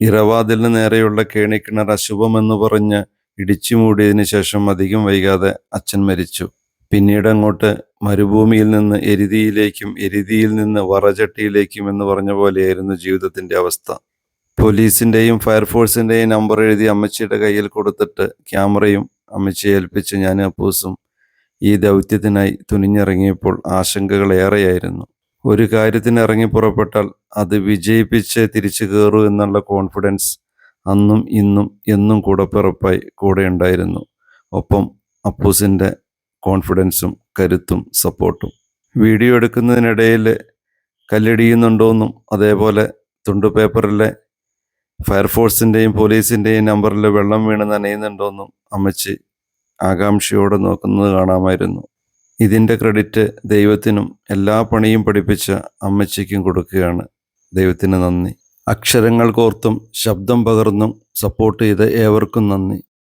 ഇറവാതിലിന് നേരെയുള്ള കേണിക്കിണർ അശുഭമെന്ന് പറഞ്ഞ് ഇടിച്ചു മൂടിയതിനു ശേഷം അധികം വൈകാതെ അച്ഛൻ മരിച്ചു. പിന്നീട് അങ്ങോട്ട് മരുഭൂമിയിൽ നിന്ന് എരിതിയിലേക്കും എരിതിയിൽ നിന്ന് വറചട്ടിയിലേക്കും എന്ന് പറഞ്ഞ പോലെയായിരുന്നു ജീവിതത്തിന്റെ അവസ്ഥ. പോലീസിന്റെയും ഫയർഫോഴ്സിന്റെയും നമ്പർ എഴുതി അമ്മച്ചിയുടെ കയ്യിൽ കൊടുത്തിട്ട് ക്യാമറയും അമ്മച്ചിയെ ഏൽപ്പിച്ച് ഞാൻ അപ്പൂസും ഈ ദൗത്യത്തിനായി തുനിഞ്ഞിറങ്ങിയപ്പോൾ ആശങ്കകൾ ഏറെയായിരുന്നു. ഒരു കാര്യത്തിന് ഇറങ്ങി പുറപ്പെട്ടാൽ അത് വിജയിപ്പിച്ച് തിരിച്ചു കയറൂ എന്നുള്ള കോൺഫിഡൻസ് അന്നും ഇന്നും എന്നും കൂടപ്പിറപ്പായി കൂടെ ഉണ്ടായിരുന്നു. ഒപ്പം അപ്പൂസിൻ്റെ കോൺഫിഡൻസും കരുത്തും സപ്പോർട്ടും. വീഡിയോ എടുക്കുന്നതിനിടയിൽ കല്ലിടിയുന്നുണ്ടോയെന്നും അതേപോലെ തുണ്ടു പേപ്പറിലെ ഫയർഫോഴ്സിൻ്റെയും പോലീസിൻ്റെയും നമ്പറിൽ വെള്ളം വീണ് നനയുന്നുണ്ടോയെന്നും അമ്മച്ചി ആകാംക്ഷയോടെ നോക്കുന്നത് കാണാമായിരുന്നു. ഇതിൻ്റെ ക്രെഡിറ്റ് ദൈവത്തിനും എല്ലാ പണിയും പഠിപ്പിച്ച അമ്മച്ചിക്കും കൊടുക്കുകയാണ്. ദൈവത്തിന് നന്ദി. അക്ഷരങ്ങൾ കോർത്തും ശബ്ദം പകർന്നും സപ്പോർട്ട് ചെയ്ത ഏവർക്കും നന്ദി.